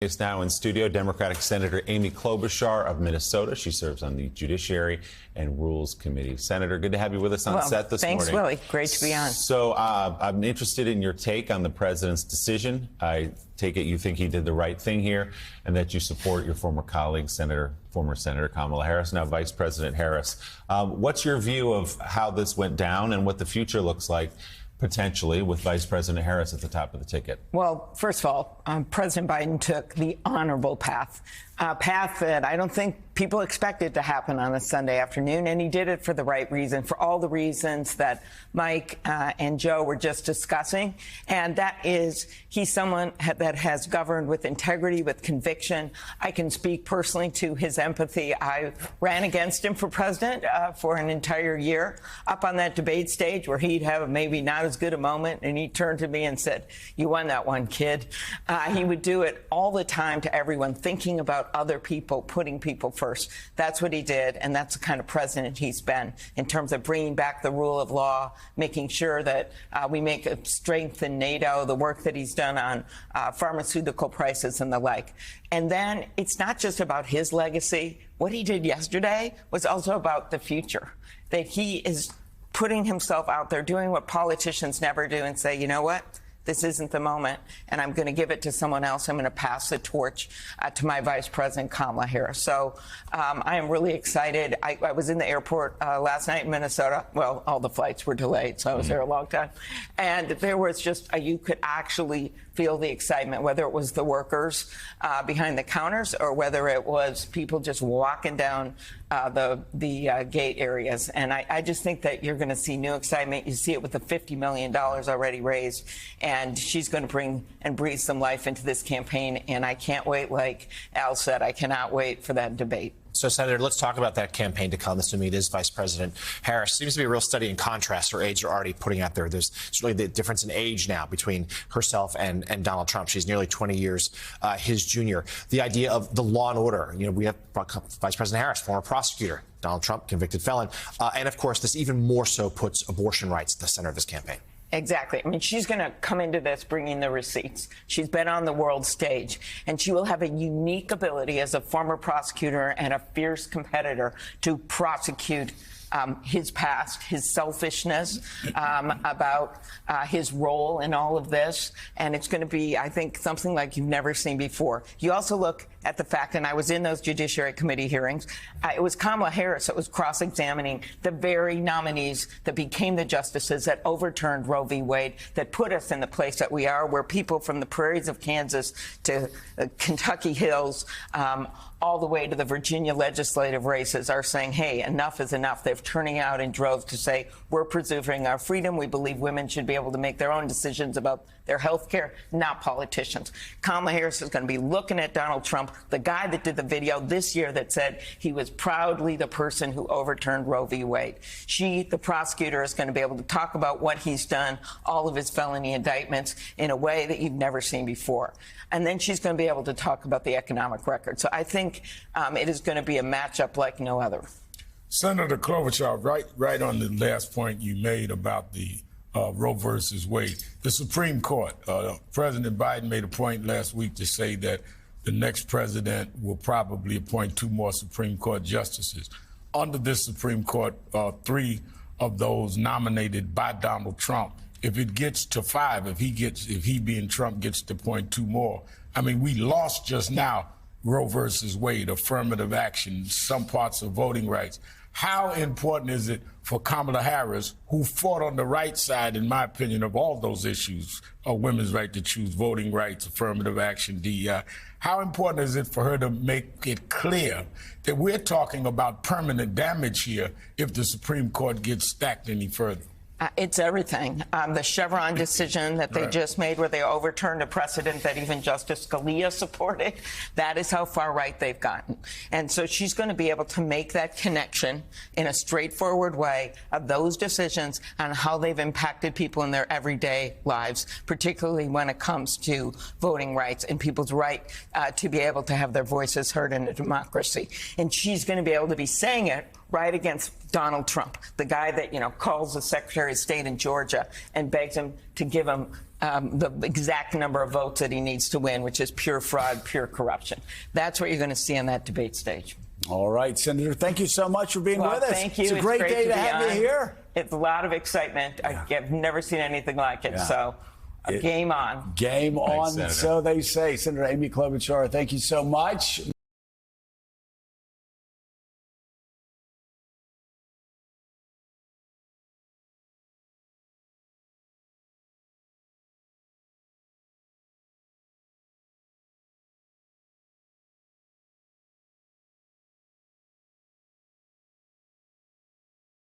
Is now in studio Democratic Senator Amy Klobuchar of Minnesota. She serves on the Judiciary and Rules Committee. Senator, good to have you with us on set this morning. Thanks, Willie. Great to be on. So I'm interested in your take on the president's decision. I take it you think he did the right thing here and that you support your former colleague, former Senator Kamala Harris, now Vice President Harris. What's your view of how this went down and what the future looks like potentially with Vice President Harris at the top of the ticket? Well, first of all, President Biden took the honorable path, a path that I don't think people expected to happen on a Sunday afternoon, and he did it for the right reason, for all the reasons that Mike and Joe were just discussing, and that is he's someone that has governed with integrity, with conviction. I can speak personally to his empathy. I ran against him for president for an entire year, up on that debate stage where he'd have maybe not as good a moment, and he turned to me and said, "You won that one, kid." He would do it all the time to everyone, thinking about other people, putting people first. That's what he did, and that's the kind of president he's been in terms of bringing back the rule of law, making sure that we make a strength in NATO, the work that he's done on pharmaceutical prices and the like. And then it's not just about his legacy. What he did yesterday was also about the future, that he is putting himself out there, doing what politicians never do and say, you know what? This isn't the moment, and I'm going to give it to someone else. I'm going to pass the torch to my Vice President, Kamala Harris. So I am really excited. I was in the airport last night in Minnesota. Well, all the flights were delayed, so I was there a long time. And there was just, you could actually feel the excitement, whether it was the workers behind the counters or whether it was people just walking down the gate areas. And I just think that you're going to see new excitement. You see it with the $50 million already raised. And she's going to bring and breathe some life into this campaign. And I can't wait, like Al said, I cannot wait for that debate. So, Senator, let's talk about that campaign to come. Assuming it is Vice President Harris. Seems to be a real study in contrast. Her age are already putting out there. There's really the difference in age now between herself and Donald Trump. She's nearly 20 years his junior. The idea of the law and order. You know, we have Vice President Harris, former prosecutor. Donald Trump, convicted felon. And, of course, this even more so puts abortion rights at the center of this campaign. Exactly. I mean, she's going to come into this bringing the receipts. She's been on the world stage, and she will have a unique ability as a former prosecutor and a fierce competitor to prosecute his past, his selfishness, about his role in all of this. And it's going to be, I think, something like you've never seen before. You also look at the fact, and I was in those Judiciary Committee hearings, it was Kamala Harris that was cross-examining the very nominees that became the justices that overturned Roe v. Wade, that put us in the place that we are, where people from the prairies of Kansas to Kentucky hills, all the way to the Virginia legislative races are saying, hey, enough is enough. They're turning out in droves to say, we're preserving our freedom. We believe women should be able to make their own decisions about their health care, not politicians. Kamala Harris is going to be looking at Donald Trump, the guy that did the video this year that said he was proudly the person who overturned Roe v. Wade. She, the prosecutor, is going to be able to talk about what he's done, all of his felony indictments, in a way that you've never seen before. And then she's going to be able to talk about the economic record. So I think it is going to be a matchup like no other. Senator Klobuchar, right on the last point you made about the Roe versus Wade. The Supreme Court, President Biden made a point last week to say that the next president will probably appoint 2 more Supreme Court justices. Under this Supreme Court, 3 of those nominated by Donald Trump. If it gets to 5, if he being Trump gets to appoint 2 more, I mean, we lost just now Roe versus Wade, affirmative action, some parts of voting rights. How important is it for Kamala Harris, who fought on the right side, in my opinion, of all those issues, women's right to choose, voting rights, affirmative action, DEI, how important is it for her to make it clear that we're talking about permanent damage here if the Supreme Court gets stacked any further? It's everything. The Chevron decision that they just made, where they overturned a precedent that even Justice Scalia supported, that is how far right they've gotten. And so she's going to be able to make that connection in a straightforward way of those decisions and how they've impacted people in their everyday lives, particularly when it comes to voting rights and people's right to be able to have their voices heard in a democracy. And she's going to be able to be saying it right against Donald Trump, the guy that, calls the Secretary Secretary of State in Georgia and begs him to give him the exact number of votes that he needs to win, which is pure fraud, pure corruption. That's what you're going to see on that debate stage. All right, Senator, thank you so much for being with us. Thank you. It's a great day to be have you on. here. It's a lot of excitement. I've never seen anything like it. So game on. Game on, Senator. so they say. Senator Amy Klobuchar, thank you so much.